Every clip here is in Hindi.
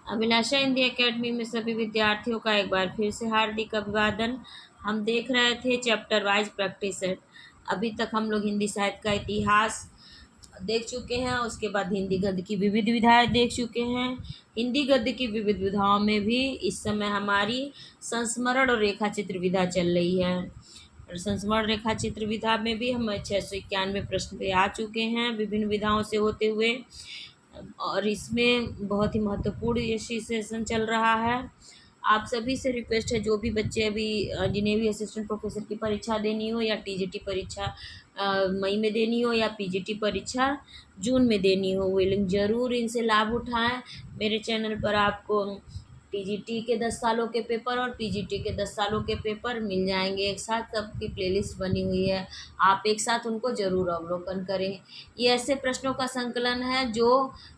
अभिलाषा हिंदी एकेडमी में सभी विद्यार्थियों का एक बार फिर से हार्दिक अभिवादन। हम देख रहे थे चैप्टर वाइज प्रैक्टिस सेट। अभी तक हम लोग हिंदी साहित्य का इतिहास देख चुके हैं, उसके बाद हिंदी गद्य की विविध विधाएं देख चुके हैं। हिंदी गद्य की विविध विधाओं में भी इस समय हमारी संस्मरण और रेखा चित्र विधा चल रही है। और संस्मरण रेखा चित्र विधा में भी हम 691 प्रश्न पे आ चुके हैं विभिन्न विधाओं से होते हुए, और इसमें बहुत ही महत्वपूर्ण ये सेशन चल रहा है। आप सभी से रिक्वेस्ट है, जो भी बच्चे अभी जिन्हें भी असिस्टेंट प्रोफेसर की परीक्षा देनी हो या टीजीटी परीक्षा मई में देनी हो या पीजीटी परीक्षा जून में देनी हो, वे लोग ज़रूर इनसे लाभ उठाएं। मेरे चैनल पर आपको टीजीटी के 10 सालों के पेपर और पीजीटी के 10 सालों के पेपर मिल जाएंगे एक साथ, सबकी प्लेलिस्ट बनी हुई है। आप एक साथ उनको ज़रूर अवलोकन करें। ये ऐसे प्रश्नों का संकलन है जो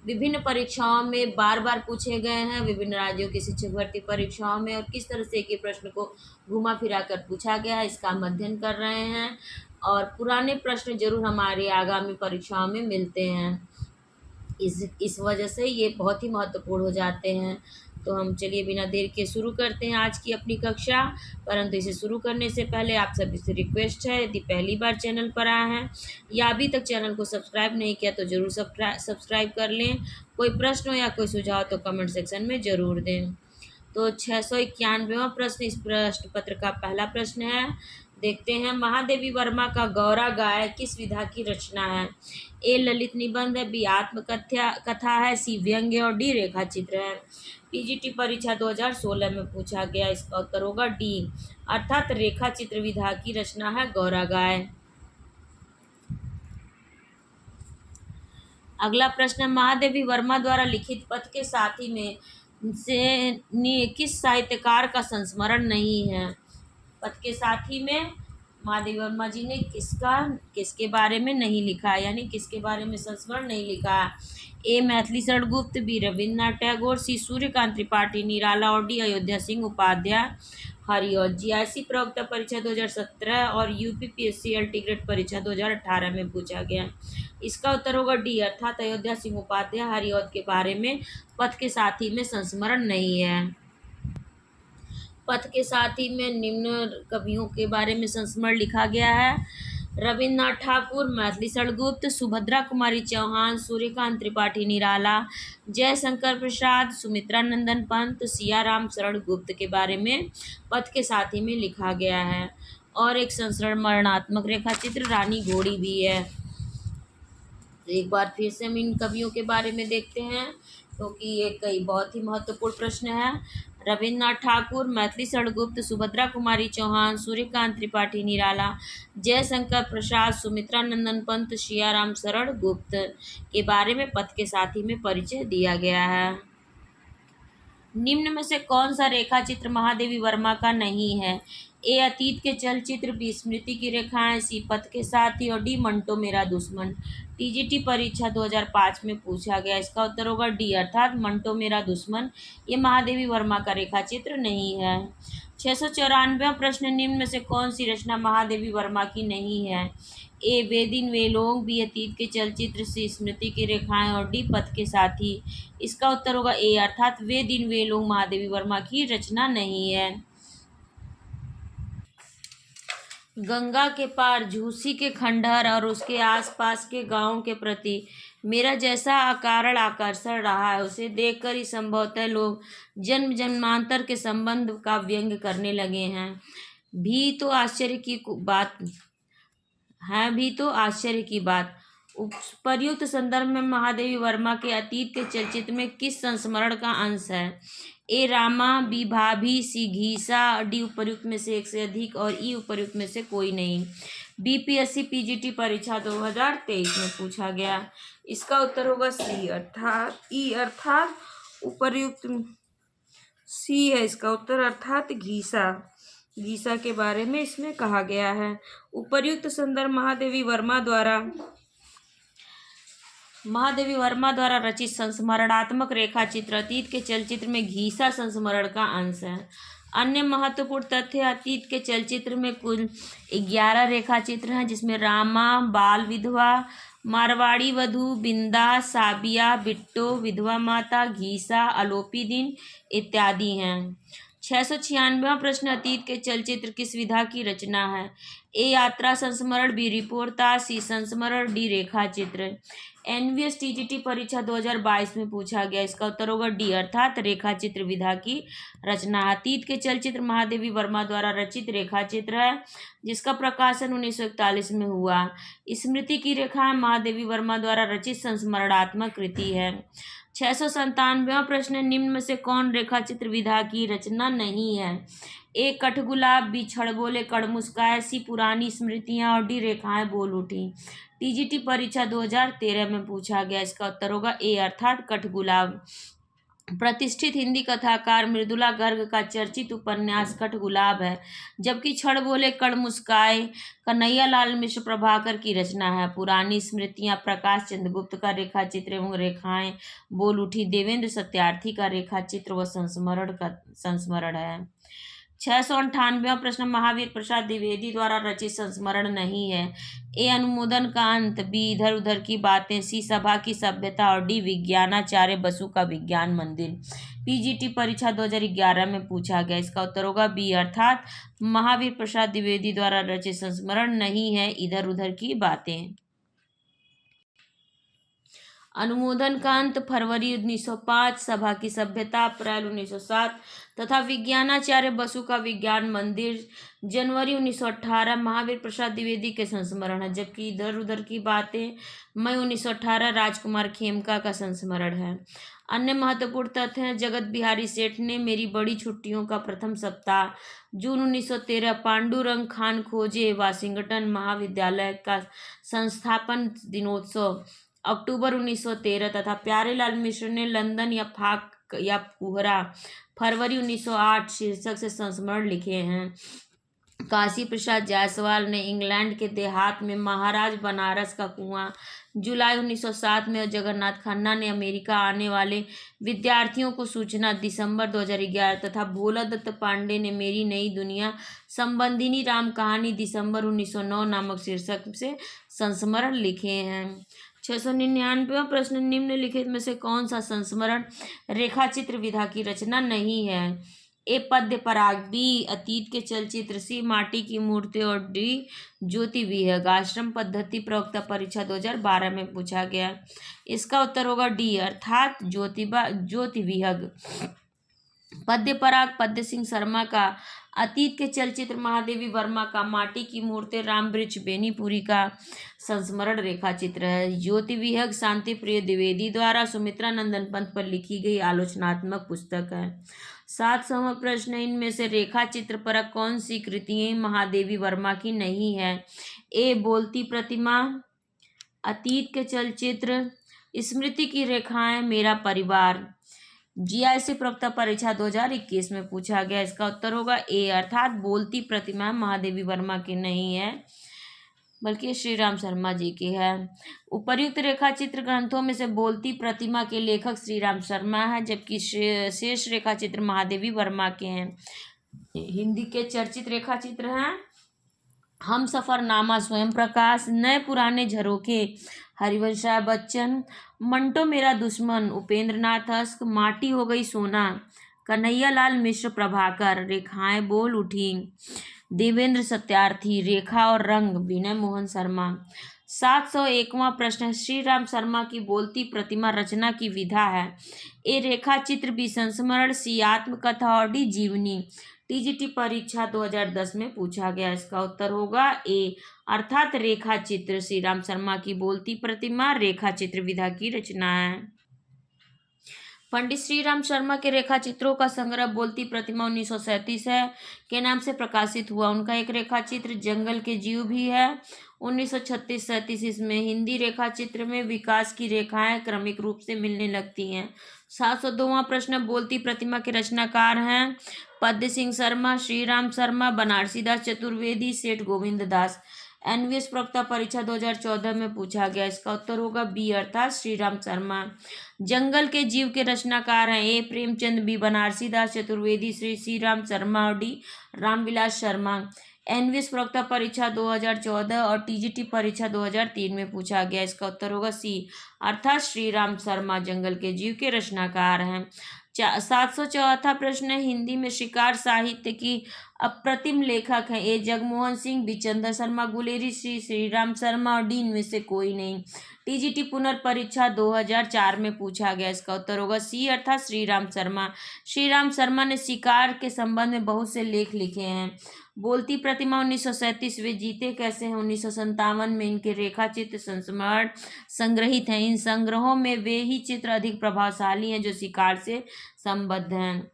विभिन्न परीक्षाओं में बार बार पूछे गए हैं, विभिन्न राज्यों की शिक्षक भर्ती परीक्षाओं में, और किस तरह से एक प्रश्न को घुमा फिरा कर पूछा गया है इसका हम अध्ययन कर रहे हैं। और पुराने प्रश्न जरूर हमारी आगामी परीक्षाओं में मिलते हैं, इस वजह से ये बहुत ही महत्वपूर्ण हो जाते हैं। तो हम चलिए बिना देर के शुरू करते हैं आज की अपनी कक्षा। परंतु इसे शुरू करने से पहले आप सभी से रिक्वेस्ट है, यदि पहली बार चैनल पर आए हैं या अभी तक चैनल को सब्सक्राइब नहीं किया तो ज़रूर सब्सक्राइब कर लें। कोई प्रश्न हो या कोई सुझाव तो कमेंट सेक्शन में ज़रूर दें। तो 691वां प्रश्न इस प्रश्न पत्र का पहला प्रश्न है। देखते हैं, महादेवी वर्मा का गौरा गाय किस विधा की रचना है? ए ललित निबंध है, बी आत्मकथा कथा है, सी व्यंग्य और डी रेखा चित्र है। पीजीटी परीक्षा 2016 में पूछा गया, इसका उत्तर होगा डी, अर्थात रेखा चित्र विधा की रचना है गौरा गाय। अगला प्रश्न, महादेवी वर्मा द्वारा लिखित पथ के साथी में से किस साहित्यकार का संस्मरण नहीं है? पथ के साथी में महादेवी वर्मा जी ने किसके बारे में नहीं लिखा, यानी किसके बारे में संस्मरण नहीं लिखा? ए मैथिली शरण गुप्त, बी रविन्द्रनाथ टैगोर, सी सूर्यकांत त्रिपाठी निराला और डी अयोध्या सिंह उपाध्याय हरिऔध। जीआईसी प्रवक्ता परीक्षा 2017 और यूपीपीएससी अल्टीग्रेड परीक्षा 2018 में पूछा गया। इसका उत्तर होगा डी, अर्थात अयोध्या सिंह उपाध्याय हरिऔध के बारे में पथ के साथी में संस्मरण नहीं है। पथ के साथी में निम्न कवियों के बारे में संस्मरण लिखा गया है: रविन्द्रनाथ ठाकुर, मैथिली शरण गुप्त, सुभद्रा कुमारी चौहान, सूर्यकांत त्रिपाठी निराला, जयशंकर प्रसाद, सुमित्रा नंदन पंत, सियाराम शरण गुप्त के बारे में पथ के साथी में लिखा गया है। और एक संस्मरणात्मक रेखा चित्र रानी घोड़ी भी है। तो एक बार फिर से हम इन कवियों के बारे में देखते हैं, क्योंकि ये कई बहुत ही महत्वपूर्ण प्रश्न है। रविन्द्रनाथ ठाकुर, मैथिली शरण गुप्त, सुभद्रा कुमारी चौहान, सूर्यकांत त्रिपाठी निराला, जयशंकर प्रसाद, सुमित्रा नंदन पंत, सियाराम शरण गुप्त के बारे में पथ के साथी में परिचय दिया गया है। निम्न में से कौन सा रेखा चित्र महादेवी वर्मा का नहीं है? ए अतीत के चलचित्र, बी स्मृति की रेखाएं, सी पथ के साथी और डी मंटो मेरा दुश्मन। टीजीटी परीक्षा 2005 में पूछा गया, इसका उत्तर होगा डी, अर्थात मंटो मेरा दुश्मन ये महादेवी वर्मा का रेखा चित्र नहीं है। 694वां प्रश्न, निम्न में से कौन सी रचना महादेवी वर्मा की नहीं है? ए वे दिन वे लोग, बी अतीत के चलचित्र, सी स्मृति की रेखाएं और डी पथ के साथी। इसका उत्तर होगा ए, अर्थात वे दिन वे लोग महादेवी वर्मा की रचना नहीं है। गंगा के पार झूसी के खंडहर और उसके आसपास के गांवों के प्रति मेरा जैसा अकारण आकर्षण रहा है, उसे देखकर ही संभवतः लोग जन्म जन्मांतर के संबंध का व्यंग करने लगे हैं। भी तो आश्चर्य की बात उपर्युक्त संदर्भ में महादेवी वर्मा के अतीत के चलचित्र में किस संस्मरण का अंश है? ए रामा, बी भाभी, सी घीसा, डी उपर्युक्त में से एक से अधिक और ई उपर्युक्त में से कोई नहीं। बीपीएससी पीजीटी परीक्षा 2023 में पूछा गया, इसका उत्तर होगा सी, अर्थात उपर्युक्त सी है इसका उत्तर, अर्थात घीसा के बारे में इसमें कहा गया है। उपर्युक्त संदर्भ महादेवी वर्मा द्वारा रचित संस्मरणात्मक रेखा चित्र अतीत के चलचित्र में घीसा संस्मरण का अंश है। अन्य महत्वपूर्ण तथ्य, अतीत के चलचित्र में कुल 11 रेखा चित्र हैं, जिसमें रामा, बाल विधवा, मारवाड़ी वधू, बिंदा, साबिया, बिट्टो, विधवा माता, घीसा, अलोपी दिन इत्यादि हैं। 696वां प्रश्न, अतीत के चलचित्र किस विधा की रचना है? ए यात्रा संस्मरण, बी रिपोर्ताज, सी संस्मरण, डी रेखा चित्र। एनवीएस टीजीटी परीक्षा 2022 में पूछा गया, इसका उत्तर होगा डी अर्थात रेखा चित्र विधा की रचना। अतीत के चलचित्र महादेवी वर्मा द्वारा रचित रेखा चित्र है, जिसका प्रकाशन 1941 में हुआ। स्मृति की रेखाएं महादेवी वर्मा द्वारा रचित संस्मरणात्मक कृति है। 697वां प्रश्न, निम्न में से कौन रेखा चित्र विधा की रचना नहीं है? ए कठगुलाब, बी छड़ बोले कड़ मुस्काए, सी पुरानी स्मृतियां और डी रेखाएं बोल उठी। टीजीटी परीक्षा 2013 में पूछा गया, इसका उत्तर होगा ए अर्थात कठगुलाब। प्रतिष्ठित हिंदी कथाकार मृदुला गर्ग का चर्चित उपन्यास कठगुलाब है, जबकि छड़ बोले कड़ मुस्काए कन्हैया लाल मिश्र प्रभाकर की रचना है। पुरानी स्मृतियां प्रकाश चंद्रगुप्त का रेखा चित्र एवं रेखाएं बोल उठी देवेंद्र सत्यार्थी का रेखा चित्र व संस्मरण है। 698वां प्रश्न, महावीर प्रसाद द्विवेदी द्वारा रचित संस्मरण नहीं है। ए अनुमोदन का अंत, बी इधर उधर की बातें, सी सभा की सभ्यता और डी विज्ञानाचार्य बसु का विज्ञान मंदिर। पीजीटी परीक्षा 2011 में पूछा गया, इसका उत्तर होगा बी अर्थात महावीर प्रसाद द्विवेदी द्वारा रचित संस्मरण नहीं है, इधर उधर की बातें। अनुमोदन का अंत फरवरी 1905, सभा की सभ्यता अप्रैल 1907 तथा विज्ञानाचार्य बसु का विज्ञान मंदिर जनवरी 1918 महावीर प्रसाद द्विवेदी के संस्मरण है, जबकि इधर उधर की बातें मई 1918 राजकुमार खेमका का संस्मरण है। अन्य महत्वपूर्ण तथ्य हैं, जगत बिहारी सेठ ने मेरी बड़ी छुट्टियों का प्रथम सप्ताह जून 1913, पांडुरंग खान खोजे वाशिंगटन महाविद्यालय का संस्थापन दिनोत्सव अक्टूबर 1913 तथा प्यारेलाल मिश्र ने लंदन या फाक या कुहरा फरवरी 1908 शीर्षक से संस्मरण लिखे हैं। काशी प्रसाद जायसवाल ने इंग्लैंड के देहात में महाराज बनारस का कुआं जुलाई 1907 में और जगन्नाथ खन्ना ने अमेरिका आने वाले विद्यार्थियों को सूचना दिसंबर 2011 तथा भोला दत्त पांडे ने मेरी नई दुनिया संबंधिनी राम कहानी दिसंबर 1909 नामक शीर्षक से संस्मरण लिखे हैं। 699वां प्रश्न, निम्नलिखित में से कौन सा संस्मरण रेखा चित्र विधा की रचना नहीं है? ए पद्य पराग, बी अतीत के चलचित्र, सी माटी की मूर्ति और डी ज्योति विहग। आश्रम पद्धति प्रवक्ता परीक्षा 2012 में पूछा गया, इसका उत्तर होगा डी अर्थात ज्योति विहग। पद्य पराग पद्य सिंह शर्मा का, अतीत के चलचित्र महादेवी वर्मा का, माटी की मूर्ति रामवृक्ष बेनीपुरी का संस्मरण रेखा चित्र है। ज्योति विहग शांति प्रिय द्विवेदी द्वारा सुमित्रा नंदन पंत पर लिखी गई आलोचनात्मक पुस्तक है। 7वां प्रश्न, इनमें से रेखा चित्र पर कौन सी कृतियां महादेवी वर्मा की नहीं है? ए बोलती प्रतिमा, अतीत के चलचित्र, स्मृति की रेखाएं, मेरा परिवार। जीआईसी प्रवक्ता परीक्षा 2021 में पूछा गया, इसका उत्तर होगा ए अर्थात बोलती प्रतिमा महादेवी वर्मा की नहीं है, बल्कि श्री राम शर्मा जी की है। उपर्युक्त रेखा चित्र ग्रंथों में से बोलती प्रतिमा के लेखक श्री राम शर्मा है, जबकि शेष रेखा चित्र महादेवी वर्मा के हैं। हिंदी के चर्चित रेखा चित्र हैं हम सफरनामा स्वयं प्रकाश, नए पुराने झरोखे हरिवंश राय बच्चन, मंटो मेरा दुश्मन उपेंद्र नाथ अस्क, माटी हो गई सोना कन्हैया लाल मिश्र प्रभाकर, रेखाएं बोल उठी देवेंद्र सत्यार्थी, रेखा और रंग विनय मोहन शर्मा। 701वां प्रश्न, श्री राम शर्मा की बोलती प्रतिमा रचना की विधा है? ए रेखा चित्र, बी संस्मरण, सी आत्मकथा और डी जीवनी। टीजीटी परीक्षा 2010 में पूछा गया, इसका उत्तर होगा ए अर्थात रेखा चित्र। श्री राम शर्मा की बोलती प्रतिमा रेखा चित्र विधा की रचना है। पंडित श्री राम शर्मा के रेखा चित्रों का संग्रह बोलती प्रतिमा 1937 है के नाम से प्रकाशित हुआ। उनका एक रेखा चित्र जंगल के जीव भी है 1936-37। इसमें हिंदी रेखा चित्र में विकास की रेखाएं क्रमिक रूप से मिलने लगती हैं। 702वां प्रश्न, बोलती प्रतिमा के रचनाकार हैं पद्य सिंह शर्मा, श्री राम शर्मा, बनारसी दास चतुर्वेदी, सेठ गोविंद दास। एनवीएस प्रवक्ता परीक्षा 2014 में पूछा गया, इसका उत्तर होगा बी अर्थात श्री राम शर्मा। जंगल के जीव के रचनाकार हैं ए प्रेमचंद, बी बनारसी दास चतुर्वेदी, श्री राम शर्मा और डी रामविलास शर्मा। एनवीएस प्रवक्ता परीक्षा 2014 और टीजीटी परीक्षा 2003 में पूछा गया। इसका उत्तर होगा सी, अर्थात श्री राम शर्मा जंगल के जीव के रचनाकार हैं। 704 प्रश्न है, हिंदी में शिकार साहित्य की अप्रतिम लेखक हैं। ए जगमोहन सिंह, बी चंद्र शर्मा गुलेरी, श्री राम शर्मा और डी इनमें से कोई नहीं। टीजीटी पुनर्परीक्षा 2004 में पूछा गया। इसका उत्तर होगा सी, अर्थात श्री राम शर्मा। श्री राम शर्मा ने शिकार के संबंध में बहुत से लेख लिखे हैं। बोलती प्रतिमा 1937, वे जीते कैसे हैं 1957 में इनके रेखा चित्र संस्मरण संग्रहित हैं। इन संग्रहों में वे ही चित्र अधिक प्रभावशाली हैं जो शिकार से संबद्ध हैं।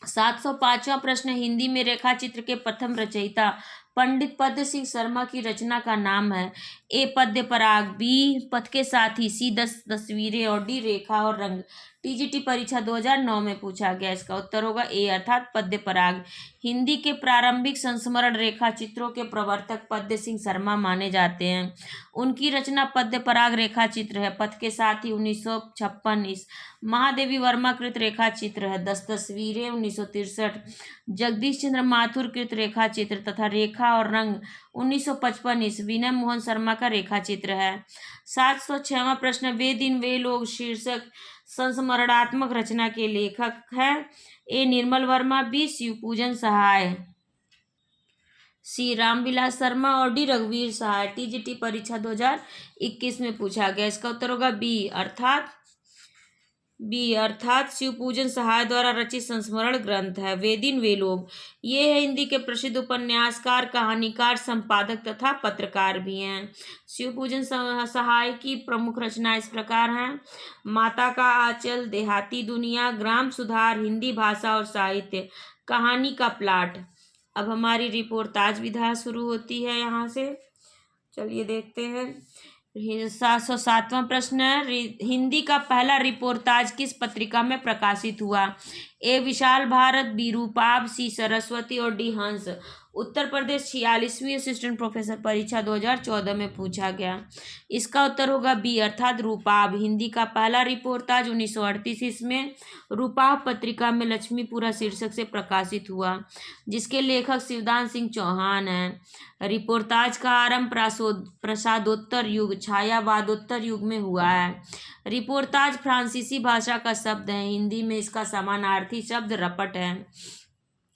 705वां प्रश्न, हिंदी में रेखा चित्र के प्रथम रचयिता पंडित पद्म सिंह शर्मा की रचना का नाम है। ए पद्य पराग, बी पथ के साथी, सी 10 तस्वीरें और डी रेखा और रंग। टीजीटी परीक्षा 2009 में पूछा गया। इसका उत्तर होगा ए, अर्थात पद्य पराग। हिंदी के प्रारंभिक संस्मरण रेखा चित्रों के प्रवर्तक पद्म सिंह शर्मा माने जाते हैं। उनकी रचना पद्य पराग रेखा चित्र है। पथ के साथी 1956, महादेवी वर्मा कृत रेखा चित्र है। 10 तस्वीरें 1963, जगदीश चंद्र माथुर कृत रेखा चित्र तथा रेखा और रंग 1955 विनय मोहन शर्मा का रेखा चित्र है। 706वां प्रश्न, वे दिन वे लोग शीर्षक संस्मरणात्मक रचना के लेखक हैं। ए निर्मल वर्मा, बी शिवपूजन सहाय, सी रामविलास शर्मा और डी रघुवीर सहाय। टीजीटी परीक्षा 2021 में पूछा गया। इसका उत्तर होगा बी अर्थात शिवपूजन सहाय द्वारा रचित संस्मरण ग्रंथ है। वे दिन वे लोग, ये है हिंदी के प्रसिद्ध उपन्यासकार, कहानीकार, संपादक तथा पत्रकार भी हैं। शिवपूजन सहाय की प्रमुख रचना इस प्रकार हैं: माता का आंचल, देहाती दुनिया, ग्राम सुधार, हिंदी भाषा और साहित्य, कहानी का प्लाट। अब हमारी रिपोर्टाज विधा शुरू होती है। यहाँ से चलिए देखते हैं। 707वां प्रश्न है, हिंदी का पहला रिपोर्टाज किस पत्रिका में प्रकाशित हुआ? ए विशाल भारत, बी रूपाभ, सी सरस्वती और डी हंस। उत्तर प्रदेश 46वीं असिस्टेंट प्रोफेसर परीक्षा 2014 में पूछा गया। इसका उत्तर होगा बी, अर्थात रूपाभ। हिंदी का पहला रिपोर्टाज 1938 इसमें रूपाभ पत्रिका में लक्ष्मीपुरा शीर्षक से प्रकाशित हुआ, जिसके लेखक शिवदान सिंह चौहान हैं। रिपोर्टाज का आरंभ प्रसादोत्तर युग, छायावादोत्तर युग में हुआ है। रिपोर्टाज फ्रांसीसी भाषा का शब्द है। हिंदी में इसका समानार्थी शब्द रपट है।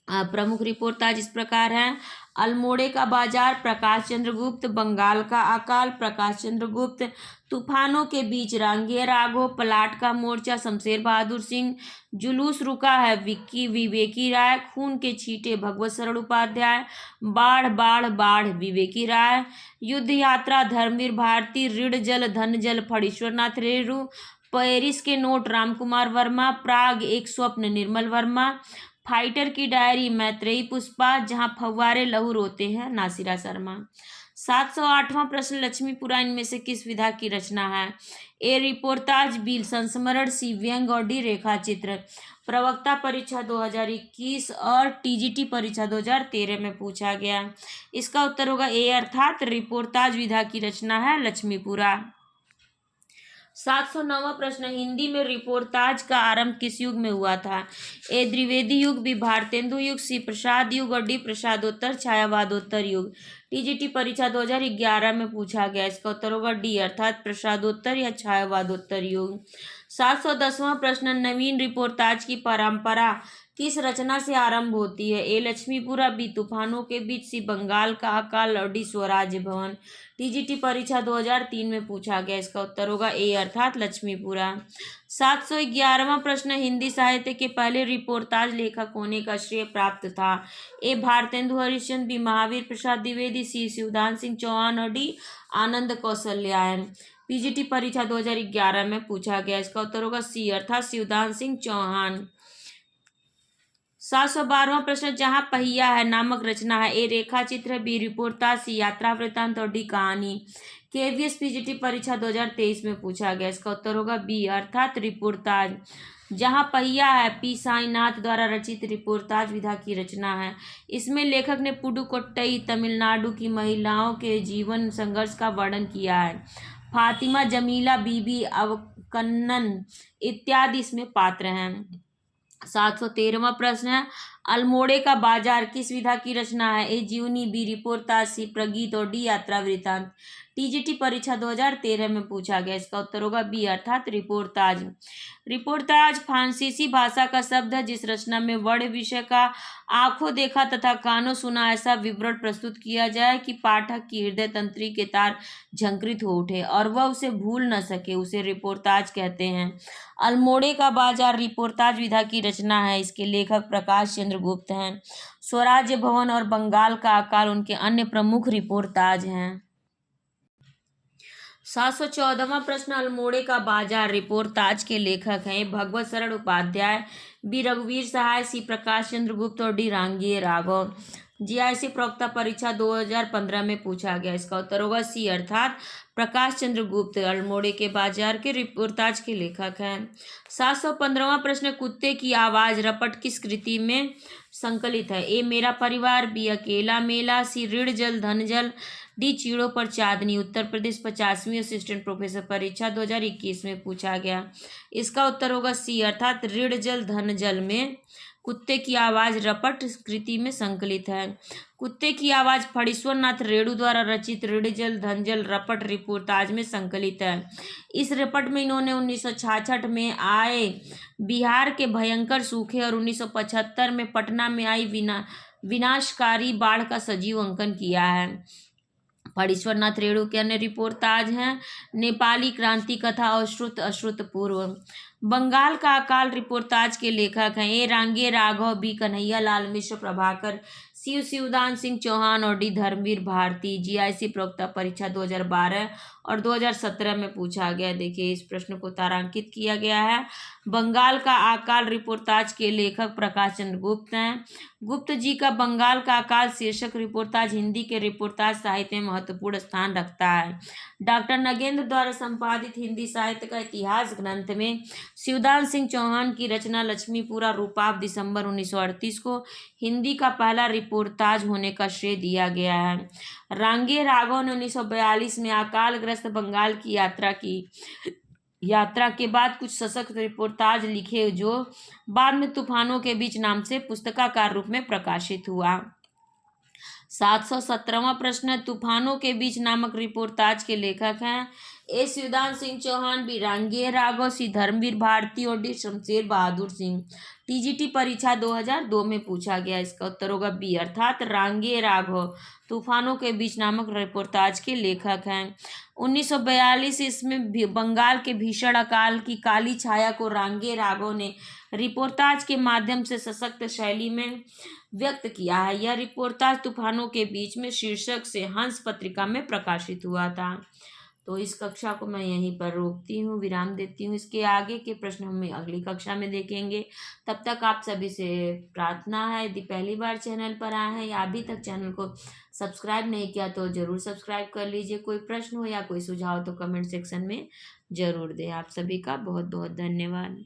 प्रमुख रिपोर्टाज इस प्रकार हैं: अल्मोड़े का बाजार, प्रकाश चंद्र गुप्त, बंगाल का अकाल, प्रकाश चंद्र गुप्त, तूफानों के बीच, रांगिया राघव, पलाट का मोर्चा, शमशेर बहादुर सिंह, जुलूस रुका है, विवेकी राय, खून के छींटे, भगवत शरण उपाध्याय, बाढ़ बाढ़ बाढ़, विवेकी राय, युद्ध यात्रा, धर्मवीर भारती, ऋण जल धन जल, फणीश्वरनाथ रेणु, पेरिस के नोट, रामकुमार वर्मा, प्राग एक स्वप्न, निर्मल वर्मा, फाइटर की डायरी, मैत्रेयी पुष्पा, जहां फव्वारे लहू रोते हैं, नासिरा शर्मा। 708वां प्रश्न, लक्ष्मीपुरा इनमें से किस विधा की रचना है? ए रिपोर्टाज, बी संस्मरण, सी व्यंग और डी रेखा चित्र। प्रवक्ता परीक्षा 2021 और टीजीटी परीक्षा 2013 में पूछा गया। इसका उत्तर होगा ए, अर्थात रिपोर्टाज विधा की रचना है लक्ष्मीपुरा। 709वां प्रश्न, हिंदी में रिपोर्टाज का आरंभ किस युग में हुआ था? ए द्विवेदी युग, बी भारतेंदु युग, सी प्रसाद युग और डी प्रसादोत्तर छायावादोत्तर युग। टीजीटी परीक्षा 2011 में पूछा गया। इसका उत्तर होगा डी, अर्थात प्रसादोत्तर या छायावादोत्तर युग। 710वां प्रश्न, नवीन रिपोर्टाज की परंपरा किस रचना से आरंभ होती है? ए लक्ष्मीपुरा, बी तूफानों के बीच, सी बंगाल का अकाल और डी स्वराज्य भवन। टीजीटी परीक्षा 2003 में पूछा गया। इसका उत्तर होगा ए, अर्थात लक्ष्मीपुरा। 711वां प्रश्न, हिंदी साहित्य के पहले रिपोर्टाज लेखक होने का श्रेय प्राप्त था? ए भारतेंदु हरिश्चंद्र, बी महावीर प्रसाद द्विवेदी, सी शिवदान सिंह चौहान और डी आनंद कौशल्यायन। पीजीटी परीक्षा 2011 में पूछा गया। इसका उत्तर होगा सी, अर्थात शिवदान सिंह चौहान। 712वां प्रश्न, जहां पहिया है नामक रचना है? ए रेखा चित्र है, बी रिपोर्टाज, सी यात्रा वृत्तांत और डी कहानी। केवीएस पीजीटी परीक्षा 2023 में पूछा गया। इसका उत्तर होगा बी, अर्थात रिपोर्टाज। जहां पहिया है, पी साईनाथ द्वारा रचित रिपोर्टाज विधा की रचना है। इसमें लेखक ने पुडुकोट्टई तमिलनाडु की महिलाओं के जीवन संघर्ष का वर्णन किया है। फातिमा, जमीला बीबी, अवकन्नन इत्यादि इसमें पात्र हैं। 713वां प्रश्न है, अल्मोड़े का बाजार किस विधा की रचना है? ए जीवनी, बी रिपोर्टाज, सी प्रगीत और डी यात्रा वृत्तांत। टीजीटी परीक्षा 2013 में पूछा गया, इसका उत्तर होगा बी अर्थात रिपोर्टाज। रिपोर्टाज फ्रांसीसी भाषा का शब्द है जिस रचना में वर्ण विषय का आंखों देखा तथा कानों सुना ऐसा विवरण प्रस्तुत किया जाए कि पाठक की हृदय तंत्री के तार झंकृत हो उठे और वह उसे भूल न सके, उसे रिपोर्टाज कहते हैं। अल्मोड़े का बाजार रिपोर्टाज विधा की रचना है। इसके लेखक प्रकाश चंद्र गुप्त हैं। स्वराज्य भवन और बंगाल का अकाल उनके अन्य प्रमुख रिपोर्टाज हैं। 714वां प्रश्न, अल्मोड़े का बाजार रिपोर्टाज के लेखक हैं भगवत शरण उपाध्याय, बी रघुवीर सहाय, सी प्रकाश चंद्र गुप्त और डी रांगे राघव। जीआईसी प्रवक्ता परीक्षा 2015 में पूछा गया, इसका उत्तर होगा सी अर्थात प्रकाश चंद्र गुप्त अल्मोड़े के बाजार के रिपोर्टाज के लेखक हैं। 715वां प्रश्न, कुत्ते की आवाज रपट किस कृति में संकलित है? ए मेरा परिवार, बी अकेला मेला, सी ऋण जल धन जल, डी चीड़ों पर चांदनी। उत्तर प्रदेश 50वीं असिस्टेंट प्रोफेसर परीक्षा 2021 में पूछा गया, इसका उत्तर होगा सी अर्थात ऋण जल धन जल में कुत्ते की आवाज रपट कृति में संकलित है। कुत्ते की आवाज फणीश्वर नाथ रेणु द्वारा रचित ऋण जल धन जल रपट रिपोर्टाज में संकलित है। इस रपट में इन्होंने 1966 में आए बिहार के भयंकर सूखे और 1975 में पटना में आई विनाशकारी बाढ़ का सजीव अंकन किया है। फणीश्वर नाथ रेणु के अन्य रिपोर्टाज हैं नेपाली क्रांति कथा और श्रुत अश्रुत पूर्व। बंगाल का अकाल रिपोर्टाज के लेखक हैं ए रांगे राघव, बी कन्हैया लाल मिश्र प्रभाकर, सी शिवदान सिंह चौहान और डी धर्मवीर भारती। जीआईसी प्रवक्ता परीक्षा 2012 और 2017 में पूछा गया। देखिए इस प्रश्न को तारांकित किया गया है। बंगाल का अकाल रिपोर्टाज के लेखक प्रकाश चंद्र गुप्त हैं। गुप्त जी का बंगाल का अकाल शीर्षक रिपोर्टाज हिंदी के रिपोर्टाज साहित्य में महत्वपूर्ण स्थान रखता है। डॉक्टर नगेंद्र द्वारा संपादित हिंदी साहित्य का इतिहास ग्रंथ में शिवदान सिंह चौहान की रचना लक्ष्मीपुरा रूपाप दिसंबर 1938 को हिंदी का पहला रिपोर्टाज होने का श्रेय दिया गया है। रांगे राघव ने 1942 में अकालग्रस्त बंगाल की यात्रा के बाद कुछ सशक्त रिपोर्टाज लिखे जो बाद में तूफानों के बीच नाम से पुस्तकाकार रूप में प्रकाशित हुआ। 717वां प्रश्न, तूफानों के बीच नामक रिपोर्टाज के लेखक हैं ए शिवदान सिंह चौहान, बी रांगे राघव, सी धर्मवीर भारती और डी शमशेर बहादुर सिंह। टीजीटी परीक्षा 2002 में पूछा गया, इसका उत्तर होगा बी अर्थात रांगे राघव तूफानों के बीच नामक रिपोर्टाज के लेखक हैं। 1942 इसमें बंगाल के भीषण अकाल की काली छाया को रांगे राघव ने रिपोर्टाज के माध्यम से सशक्त शैली में व्यक्त किया है। यह रिपोर्टाज तूफानों के बीच में शीर्षक से हंस पत्रिका में प्रकाशित हुआ था। तो इस कक्षा को मैं यहीं पर रोकती हूँ, विराम देती हूँ। इसके आगे के प्रश्न हम अगली कक्षा में देखेंगे। तब तक आप सभी से प्रार्थना है, यदि पहली बार चैनल पर आए हैं या अभी तक चैनल को सब्सक्राइब नहीं किया तो ज़रूर सब्सक्राइब कर लीजिए। कोई प्रश्न हो या कोई सुझाव तो कमेंट सेक्शन में ज़रूर दें। आप सभी का बहुत बहुत धन्यवाद।